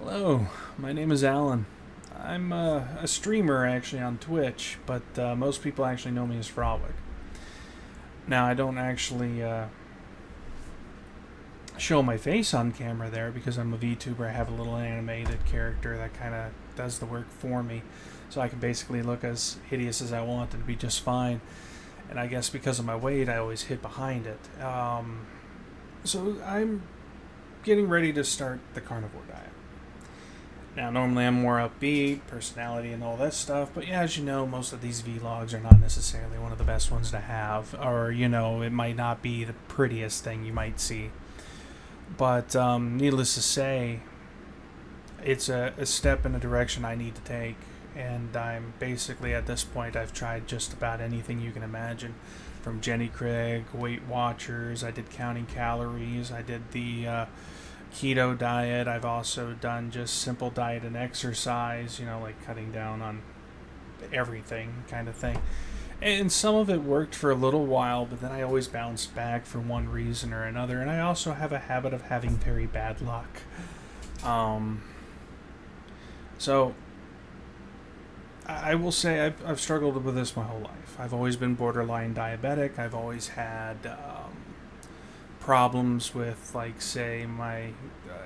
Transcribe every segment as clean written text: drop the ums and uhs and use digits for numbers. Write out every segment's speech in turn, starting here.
Hello, my name is Alan. I'm a streamer actually on Twitch, but most people actually know me as Frolic. Now, I don't actually show my face on camera there because I'm a VTuber. I have a little animated character that kind of does the work for me, so I can basically look as hideous as I want and be just fine. And I guess because of my weight, I always hid behind it. So I'm getting ready to start the Carnivore Diet. Now, normally I'm more upbeat, personality, and all that stuff, but yeah, as you know, most of these vlogs are not necessarily one of the best ones to have, or, it might not be the prettiest thing you might see. But needless to say, it's a step in a direction I need to take, and I'm basically at this point, I've tried just about anything you can imagine. From Jenny Craig, Weight Watchers, I did counting calories, I did the keto diet. I've also done just simple diet and exercise, like cutting down on everything kind of thing. And some of it worked for a little while, but then I always bounced back for one reason or another. And I also have a habit of having very bad luck. So I will say I've struggled with this my whole life. I've always been borderline diabetic. I've always had problems with, like, say, my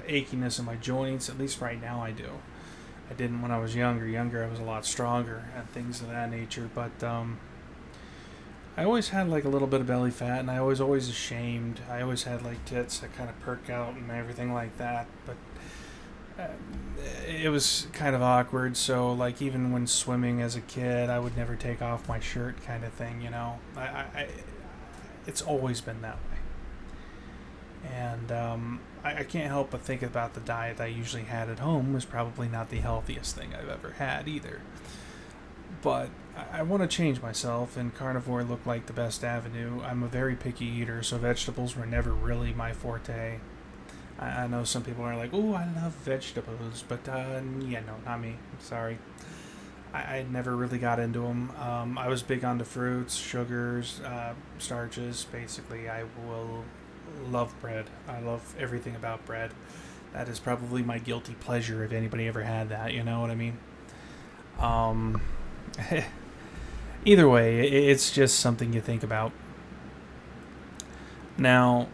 achiness in my joints. At least right now I do. I didn't when I was younger. I was a lot stronger and things of that nature. But I always had like a little bit of belly fat, and I was always ashamed. I always had like tits that kind of perk out and everything like that. But uh, it was kind of awkward. So like even when swimming as a kid, I would never take off my shirt, kind of thing. It's always been that way. And I can't help but think about the diet I usually had at home was probably not the healthiest thing I've ever had either. But I want to change myself, and carnivore looked like the best avenue. I'm a very picky eater, so vegetables were never really my forte. I know some people are like, "Oh, I love vegetables," but yeah, no, not me. I'm sorry. I never really got into them. I was big onto fruits, sugars, starches. Basically, I will love bread. I love everything about bread. That is probably my guilty pleasure if anybody ever had that, you know what I mean? Um, Either way, it's just something you think about. Now,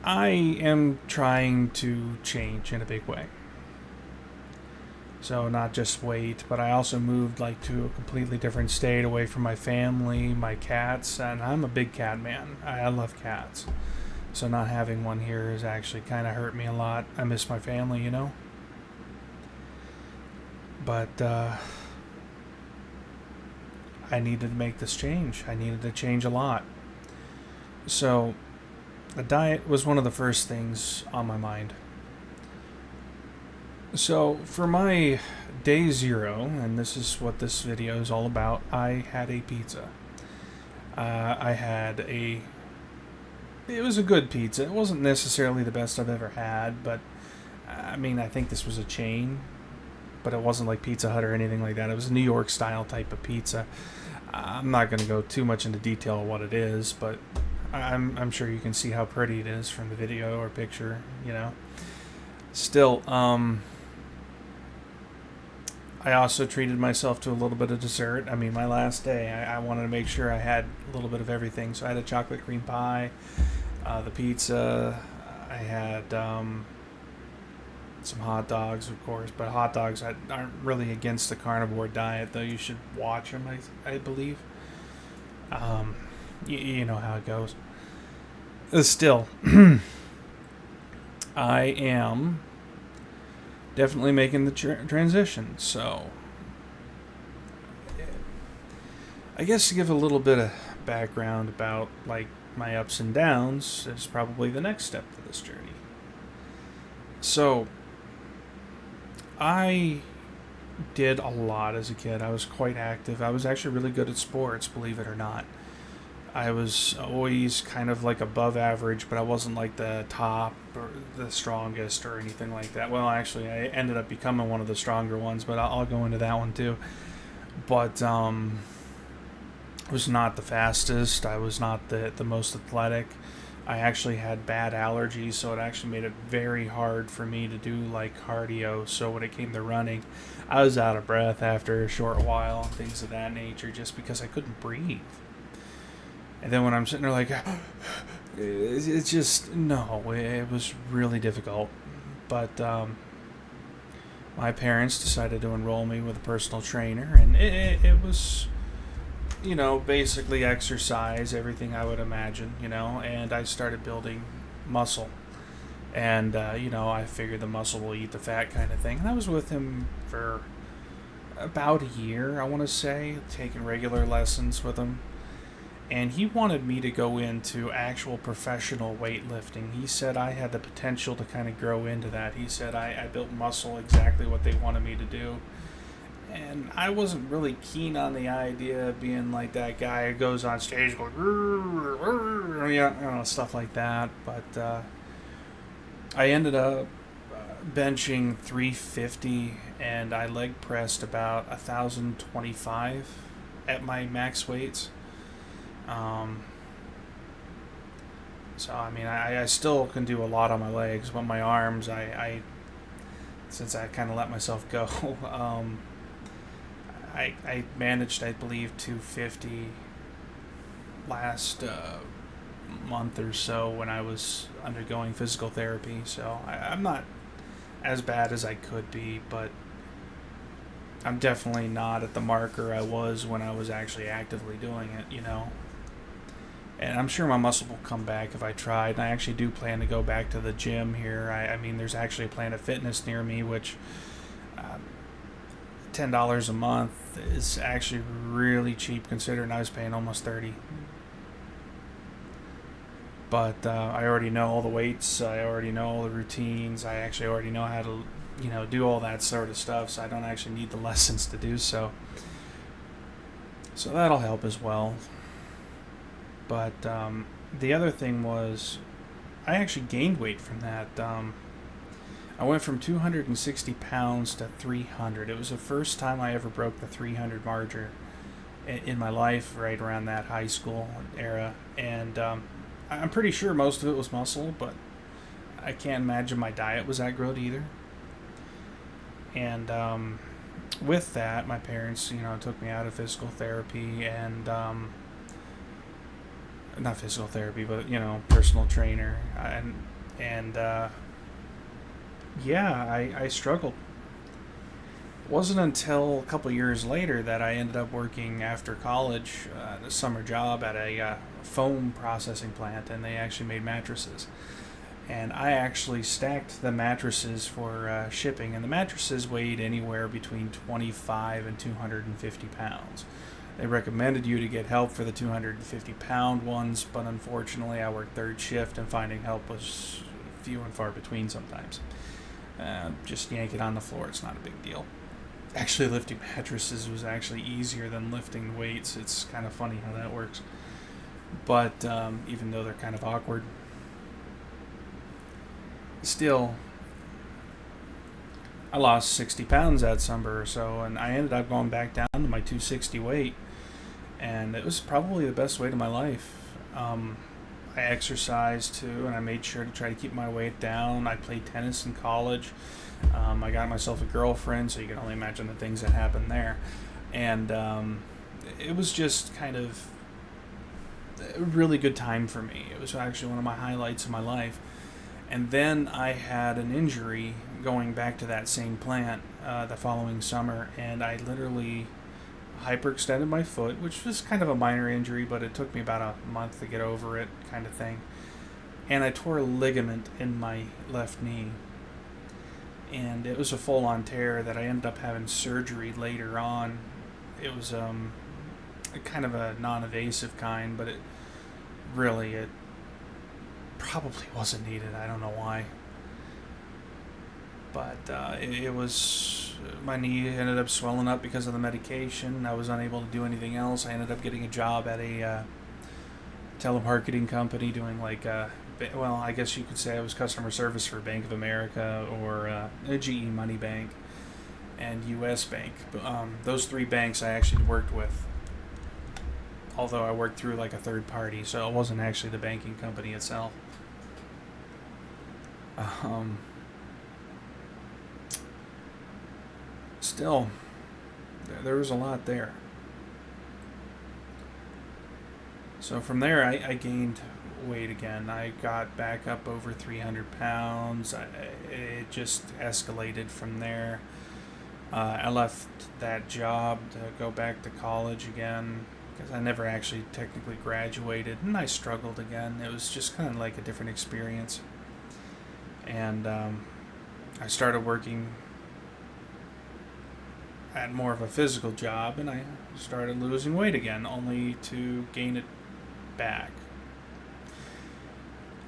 I am trying to change in a big way. So not just weight, but I also moved like to a completely different state, away from my family, my cats, and I'm a big cat man. I love cats. So not having one here has actually kind of hurt me a lot. I miss my family. But I needed to make this change. I needed to change a lot. So the diet was one of the first things on my mind. So for my day zero, and this is what this video is all about, I had a pizza. I had it was a good pizza. It wasn't necessarily the best I've ever had, but I mean, I think this was a chain, but it wasn't like Pizza Hut or anything like that. It was a New York style type of pizza. I'm not going to go too much into detail on what it is, but I'm sure you can see how pretty it is from the video or picture. Still, I also treated myself to a little bit of dessert. I mean, my last day, I wanted to make sure I had a little bit of everything. So I had a chocolate cream pie, the pizza. I had some hot dogs, of course. But hot dogs aren't really against the carnivore diet, though. You should watch them, I believe. You know how it goes. Still, I am definitely making the transition. So, I guess to give a little bit of background about like my ups and downs is probably the next step to this journey. So, I did a lot as a kid. I was quite active. I was actually really good at sports, believe it or not. I was always kind of like above average, but I wasn't like the top or the strongest or anything like that. Well, actually, I ended up becoming one of the stronger ones, but I'll go into that one too. But I was not the fastest. I was not the most athletic. I actually had bad allergies, so it actually made it very hard for me to do like cardio. So when it came to running, I was out of breath after a short while and things of that nature, just because I couldn't breathe. And then when I'm sitting there like, it's just, no, it was really difficult. But my parents decided to enroll me with a personal trainer, and it was, basically exercise, everything I would imagine, and I started building muscle. And, I figured the muscle will eat the fat kind of thing. And I was with him for about a year, I want to say, taking regular lessons with him. And he wanted me to go into actual professional weightlifting. He said I had the potential to kind of grow into that. He said I built muscle exactly what they wanted me to do. And I wasn't really keen on the idea of being like that guy who goes on stage going, stuff like that. But I ended up benching 350, and I leg pressed about 1,025 at my max weights. So I mean, I still can do a lot on my legs, but my arms, I since I kind of let myself go, I managed, I believe, 250 last month or so when I was undergoing physical therapy. So I'm not as bad as I could be, but I'm definitely not at the marker I was when I was actually actively doing it, And I'm sure my muscle will come back if I tried. And I actually do plan to go back to the gym here. I mean, there's actually a Planet Fitness near me, which $10 a month is actually really cheap considering I was paying almost $30. But I already know all the weights. I already know all the routines. I actually already know how to, do all that sort of stuff. So I don't actually need the lessons to do so. So that'll help as well. But the other thing was, I actually gained weight from that. I went from 260 pounds to 300. It was the first time I ever broke the 300 marker in my life, right around that high school era. And I'm pretty sure most of it was muscle, but I can't imagine my diet was that good either. And with that, my parents, took me out of physical therapy and... not physical therapy, but personal trainer, and I struggled. It wasn't until a couple years later that I ended up working after college, a summer job at a foam processing plant, and they actually made mattresses. And I actually stacked the mattresses for shipping, and the mattresses weighed anywhere between 25 and 250 pounds. They recommended you to get help for the 250-pound ones, but unfortunately I worked third shift and finding help was few and far between sometimes. Just yank it on the floor, it's not a big deal. Actually, lifting mattresses was actually easier than lifting weights. It's kind of funny how that works. But even though they're kind of awkward, still, I lost 60 pounds that summer or so, and I ended up going back down to my 260 weight, and it was probably the best weight of my life. I exercised too, and I made sure to try to keep my weight down. I played tennis in college. I got myself a girlfriend, so you can only imagine the things that happened there. And it was just kind of a really good time for me. It was actually one of my highlights of my life. And then I had an injury going back to that same plant the following summer, and I literally hyperextended my foot, which was kind of a minor injury, but it took me about a month to get over it, kind of thing. And I tore a ligament in my left knee, and it was a full-on tear that I ended up having surgery later on. It was a kind of a non-invasive kind, but it probably wasn't needed. I don't know why. But it was, my knee ended up swelling up because of the medication. I was unable to do anything else. I ended up getting a job at a telemarketing company doing I guess you could say I was customer service for Bank of America or a GE Money Bank and US Bank. Those three banks I actually worked with. although I worked through like a third party, so it wasn't actually the banking company itself. Still, there was a lot there. So from there, I gained weight again. I got back up over 300 pounds. It just escalated from there. I left that job to go back to college again because I never actually technically graduated, and I struggled again. It was just kind of like a different experience. And I started working at more of a physical job, and I started losing weight again, only to gain it back.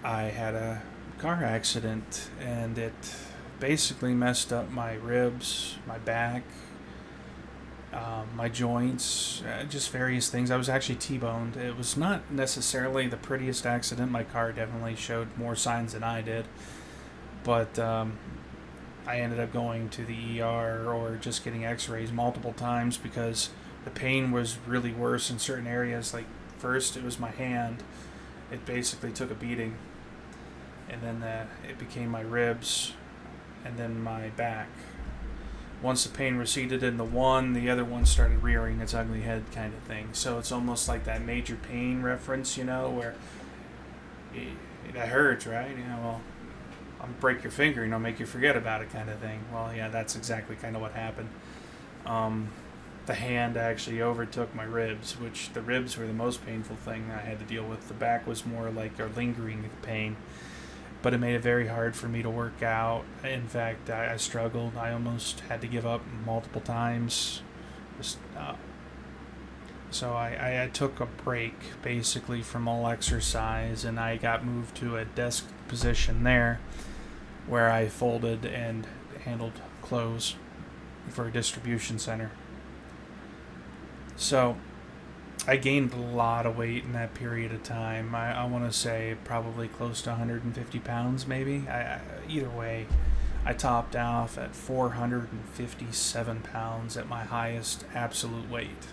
I had a car accident, and it basically messed up my ribs, my back, my joints, just various things. I was actually T-boned. It was not necessarily the prettiest accident. My car definitely showed more signs than I did, but I ended up going to the ER or just getting x-rays multiple times because the pain was really worse in certain areas. Like, first it was my hand. It basically took a beating, and then it became my ribs, and then my back. Once the pain receded in the one, the other one started rearing its ugly head, kind of thing. So it's almost like that major pain reference, where that hurts, right? Well, I'll break your finger, make you forget about it, kind of thing. Well, yeah, that's exactly kind of what happened. The hand actually overtook my ribs, which the ribs were the most painful thing I had to deal with. The back was more like a lingering pain, but it made it very hard for me to work out. In fact, I struggled. I almost had to give up multiple times. So I took a break, basically, from all exercise, and I got moved to a desk position there where I folded and handled clothes for a distribution center. So I gained a lot of weight in that period of time. I want to say probably close to 150 pounds, maybe. Either way, I topped off at 457 pounds at my highest absolute weight.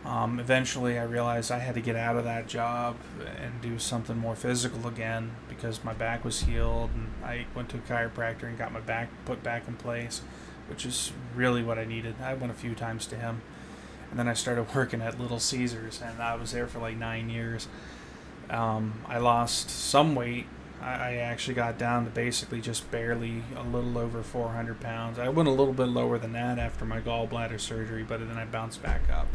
Eventually, I realized I had to get out of that job and do something more physical again because my back was healed, and I went to a chiropractor and got my back put back in place, which is really what I needed. I went a few times to him. And then I started working at Little Caesars, and I was there for like 9 years. I lost some weight. I actually got down to basically just barely a little over 400 pounds. I went a little bit lower than that after my gallbladder surgery, but then I bounced back up.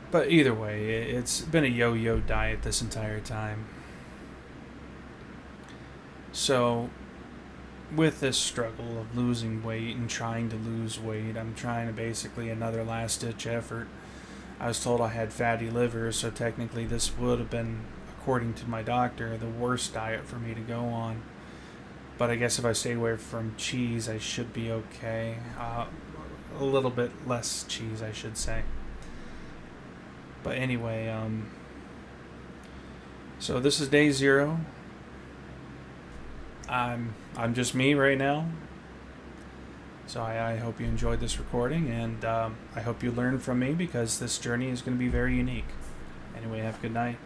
But either way, it's been a yo-yo diet this entire time. So, with this struggle of losing weight and trying to lose weight, I'm trying to basically another last-ditch effort. I was told I had fatty liver, so technically this would have been, according to my doctor, the worst diet for me to go on. But I guess if I stay away from cheese, I should be okay. A little bit less cheese, I should say. But anyway, so this is day 0. I'm just me right now. So I hope you enjoyed this recording, and I hope you learned from me because this journey is going to be very unique. Anyway, have a good night.